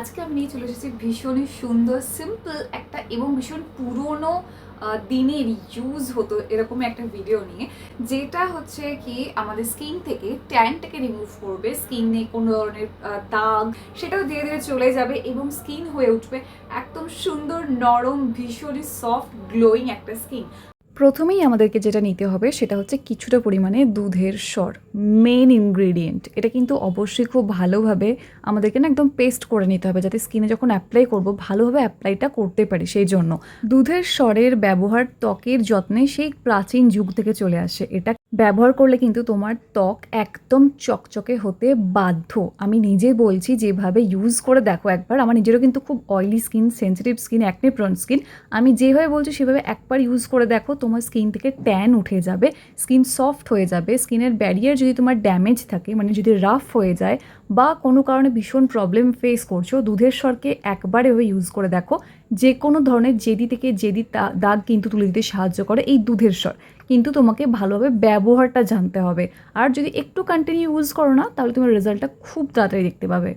আজকে আমি নিয়ে চলে এসেছি ভীষণই সুন্দর সিম্পল একটা এবং ভীষণ পুরনো দিনের ইউজ হতো এরকমই একটা ভিডিও নিয়ে, যেটা হচ্ছে কি আমাদের স্কিন থেকে ট্যানটাকে রিমুভ করবে, স্কিনে কোনো ধরনের দাগ সেটাও ধীরে ধীরে চলে যাবে এবং স্কিন হয়ে উঠবে একদম সুন্দর নরম ভীষণই সফট গ্লোয়িং একটা স্কিন। প্রথমেই আমাদেরকে যেটা নিতে হবে সেটা হচ্ছে কিছুটা পরিমাণে দুধের স্বর, মেন ইনগ্রেডিয়েন্ট। এটা কিন্তু অবশ্যই খুব ভালোভাবে আমাদেরকে না একদম পেস্ট করে নিতে হবে, যাতে স্কিনে যখন অ্যাপ্লাই করব ভালোভাবে অ্যাপ্লাইটা করতে পারি। সেই জন্য দুধের স্বরের ব্যবহার ত্বকের যত্নে সেই প্রাচীন যুগ থেকে চলে আসে। এটা ব্যবহার করলে কিন্তু তোমার ত্বক একদম চকচকে হতে বাধ্য। আমি নিজে বলছি, যেভাবে ইউজ করে দেখো একবার। আমার নিজেরও কিন্তু খুব oily skin, sensitive skin, acne prawn skin. আমি যেভাবে বলছি সেভাবে একবার ইউজ করে দেখো, তোমার স্কিন থেকে ট্যান উঠে যাবে, স্কিন সফট হয়ে যাবে। স্কিনের ব্যারিয়ার যদি তোমার ড্যামেজ থাকে, মানে যদি রাফ হয়ে যায় বা কোনো কারণে ভীষণ প্রবলেম ফেস করছো, দুধের স্বরকে একবার এভাবে ইউজ করে দেখো। যে কোনো ধরনের জেদি থেকে জেদি দাগ কিন্তু তুলে দিতে সাহায্য করে এই দুধের স্বর। কিন্তু তোমাকে ভালোভাবে ব্যবহারটা জানতে হবে। আর যদি একটু কন্টিনিউ ইউজ করো না, তাহলে তোমার রেজাল্টটা খুব তাড়াতাড়ি দেখতে পাবে।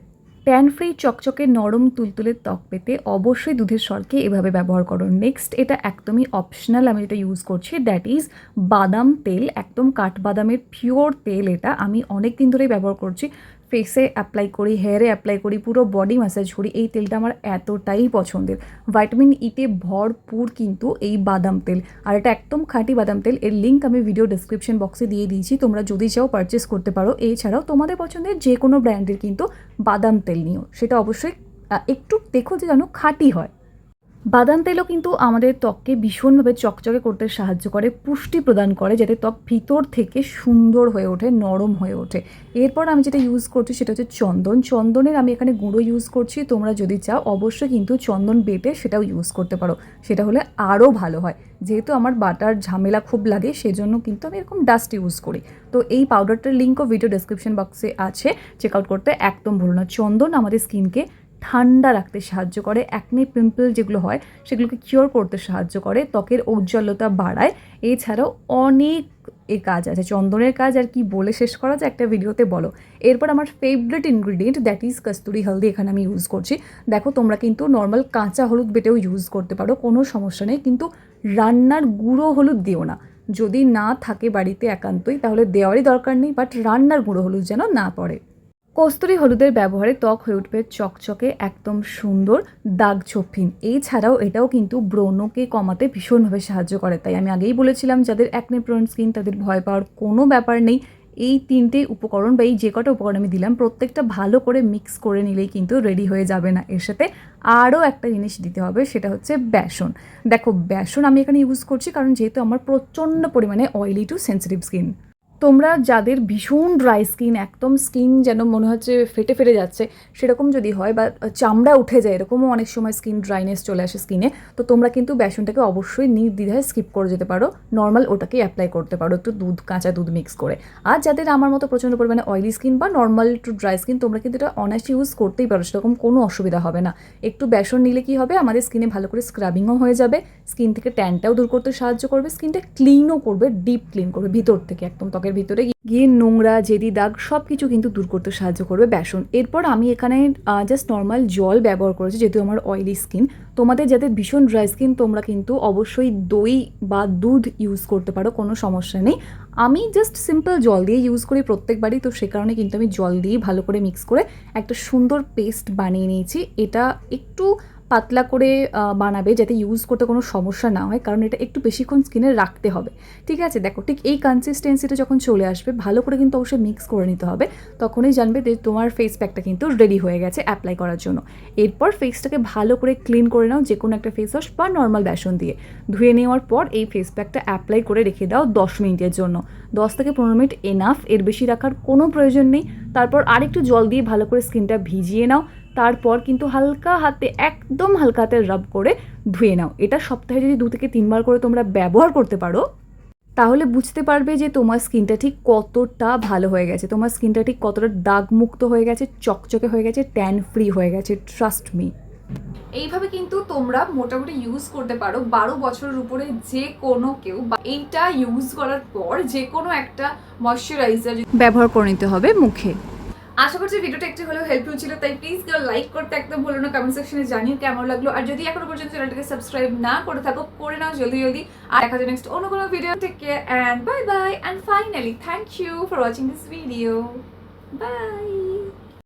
ট্যান ফ্রি চকচকে নরম তুলতুলে ত্বক পেতে অবশ্যই দুধের স্বরকে এভাবে ব্যবহার করো। নেক্সট, এটা একদমই অপশনাল, আমি যেটা ইউজ করছি দ্যাট ইজ বাদাম তেল, একদম কাঠবাদামের পিওর তেল। এটা আমি অনেক দিন ধরেই ব্যবহার করছি, ফেসে অ্যাপ্লাই করি, হেয়ারে অ্যাপ্লাই করি, পুরো বডি ম্যাসাজ করি। এই তেলটা আমার এতটাই পছন্দের। ভাইটামিন ইতে ভরপুর কিন্তু এই বাদাম তেল, আর এটা একদম খাঁটি বাদাম তেল। এর লিঙ্ক আমি ভিডিও ডেসক্রিপশন বক্সে দিয়ে দিয়েছি, তোমরা যদি চাও পারচেস করতে পারো। এছাড়াও তোমাদের পছন্দের যে কোনো ব্র্যান্ডের কিন্তু বাদাম তেল নিও, সেটা অবশ্যই একটু দেখো যে যেন খাঁটি হয়। বাদাম তেলও কিন্তু আমাদের ত্বককে ভীষণভাবে চকচকে করতে সাহায্য করে, পুষ্টি প্রদান করে, যাতে ত্বক ভিতর থেকে সুন্দর হয়ে ওঠে, নরম হয়ে ওঠে। এরপর আমি যেটা ইউজ করছি সেটা হচ্ছে চন্দন। চন্দনের আমি এখানে গুঁড়ো ইউজ করছি, তোমরা যদি চাও অবশ্যই কিন্তু চন্দন বেটে সেটাও ইউজ করতে পারো, সেটা হলে আরও ভালো হয়। যেহেতু আমার বাটার ঝামেলা খুব লাগে, সেজন্য কিন্তু আমি এরকম ডাস্ট ইউজ করি। তো এই পাউডারটার লিঙ্কও ভিডিও ডেসক্রিপশন বক্সে আছে, চেক আউট করতে একদম ভুলো না। চন্দন আমাদের স্কিনকে ঠান্ডা রাখতে সাহায্য করে, অ্যাকনে পিম্পল যেগুলো হয় সেগুলোকে কিওর করতে সাহায্য করে, ত্বকের উজ্জ্বলতা বাড়ায়। এছাড়াও অনেক কাজ আছে চন্দনের কাজ, আর কি বলে শেষ করা যায়, একটা ভিডিওতে বলো। এরপর আমার favourite ingredient that is kasuri হলদি, এখানে আমি ইউজ করছি। দেখো, তোমরা কিন্তু নর্মাল কাঁচা হলুদ বেটেও ইউজ করতে পারো, কোনো সমস্যা নেই, কিন্তু রান্নার গুঁড়ো হলুদ দিও না। যদি না থাকে বাড়িতে একান্তই, তাহলে দেওয়ারই দরকার নেই, বাট রান্নার গুঁড়ো হলুদ যেন না পড়ে। কস্তুরি হলুদের ব্যবহারে ত্বক হয়ে উঠবে চকচকে, একদম সুন্দর, দাগ ছোপহীন। এছাড়াও এটাও কিন্তু ব্রণকে কমাতে ভীষণভাবে সাহায্য করে। তাই আমি আগেই বলেছিলাম, যাদের অ্যাকনে প্রোন স্কিন তাদের ভয় পাওয়ার কোনো ব্যাপার নেই। এই তিনটে উপকরণ বা এই যে কটা উপকরণ আমি দিলাম, প্রত্যেকটা ভালো করে মিক্স করে নিলেই কিন্তু রেডি হয়ে যাবে না। এর সাথে আরও একটা জিনিস দিতে হবে, সেটা হচ্ছে বেসন। দেখো, বেসন আমি এখানে ইউজ করছি কারণ যেহেতু আমার প্রচণ্ড পরিমাণে অয়েলি টু সেন্সিটিভ স্কিন। তোমরা যাদের ভীষণ ড্রাই স্কিন, একদম স্কিন যেন মনে হচ্ছে ফেটে ফেটে যাচ্ছে, সেরকম যদি হয়, বা চামড়া উঠে যায়, এরকমও অনেক সময় স্কিন ড্রাইনেস চলে আসে স্কিনে, তো তোমরা কিন্তু বেসনটাকে অবশ্যই নির্দ্বিধায় স্কিপ করে যেতে পারো, নর্মাল ওটাকেই অ্যাপ্লাই করতে পারো, একটু কাঁচা দুধ মিক্স করে। আর যাদের আমার মতো প্রচণ্ড পরিমাণে অয়েলি স্কিন বা নর্মাল টু ড্রাই স্কিন, তোমরা কিন্তু এটা অনায়াসে ইউজ করতেই পারো, সেরকম কোনো অসুবিধা হবে না। একটু বেসন নিলে কি হবে, আমাদের স্কিনে ভালো করে স্ক্রাবিংও হয়ে যাবে, স্কিন থেকে ট্যানটাও দূর করতে সাহায্য করবে, স্কিনটা ক্লিনও করবে, ডিপ ক্লিন করবে ভিতর থেকে, একদম ত্বকের ভিতরে গিয়ে নোংরা জেদি দাগ সব কিছু কিন্তু দূর করতে সাহায্য করবে বেসন। এরপর আমি এখানে জাস্ট নর্মাল জল ব্যবহার করেছি, যেহেতু আমার অয়েলি স্কিন। তোমাদের যাদের ভীষণ ড্রাই স্কিন, তোমরা কিন্তু অবশ্যই দই বা দুধ ইউজ করতে পারো, কোনো সমস্যা নেই। আমি জাস্ট সিম্পল জল দিয়ে ইউজ করি প্রত্যেকবারই, তো সে কারণে কিন্তু আমি জল দিয়ে ভালো করে মিক্স করে একটা সুন্দর পেস্ট বানিয়ে নিয়েছি। এটা একটু পাতলা করে বানাবে, যাতে ইউজ করতে কোনো সমস্যা না হয়, কারণ এটা একটু বেশিক্ষণ স্কিনে রাখতে হবে। ঠিক আছে, দেখো ঠিক এই কনসিস্টেন্সিটা যখন চলে আসবে, ভালো করে কিন্তু অবশ্যই মিক্স করে নিতে হবে, তখনই জানবে যে তোমার ফেস প্যাকটা কিন্তু রেডি হয়ে গেছে অ্যাপ্লাই করার জন্য। এরপর ফেসটাকে ভালো করে ক্লিন করে নাও, যে কোনো একটা ফেস ওয়াশ বা নর্মাল বেসন দিয়ে ধুয়ে নেওয়ার পর এই ফেস প্যাকটা অ্যাপ্লাই করে রেখে দাও 10 মিনিটের জন্য। 10 থেকে 15 মিনিট এনাফ, এর বেশি রাখার কোনো প্রয়োজন নেই। তারপর আরেকটু জল দিয়ে ভালো করে স্কিনটা ভিজিয়ে নাও, তারপর কিন্তু হালকা হাতে, একদম হালকা হাতে রাব করে ধুয়ে নাও। এটা সপ্তাহে যদি 2 থেকে 3 বার করে তোমরা ব্যবহার করতে পারো, তাহলে বুঝতে পারবে যে তোমার স্কিনটা ঠিক কতটা ভালো হয়ে গেছে, তোমার স্কিনটা ঠিক কতটা দাগমুক্ত হয়ে গেছে, চকচকে হয়ে গেছে, ট্যান ফ্রি হয়ে গেছে, ট্রাস্ট মি। এইভাবে কিন্তু তোমরা মোটামুটি ইউজ করতে পারো 12 বছরের উপরে যে কোনো কেউ। এইটা ইউজ করার পর যে কোনো একটা ময়শ্চারাইজার ব্যবহার করে নিতে হবে মুখে। আশা করছি ভিডিওটা একটু হলেও হেল্পফুল ছিল, তাই প্লিজ কেউ লাইক করতে একদম ভুলো না, কমেন্ট সেকশনে জানিও কেমন লাগলো। আর যদি এখনো পর্যন্ত চ্যানেলটাকে সাবস্ক্রাইব না করে থাকো করে নাও জলদি জলদি। আর দেখা যায় নেক্সট অন্য কোনো video. Take care and bye bye, and finally thank you for watching this video. By.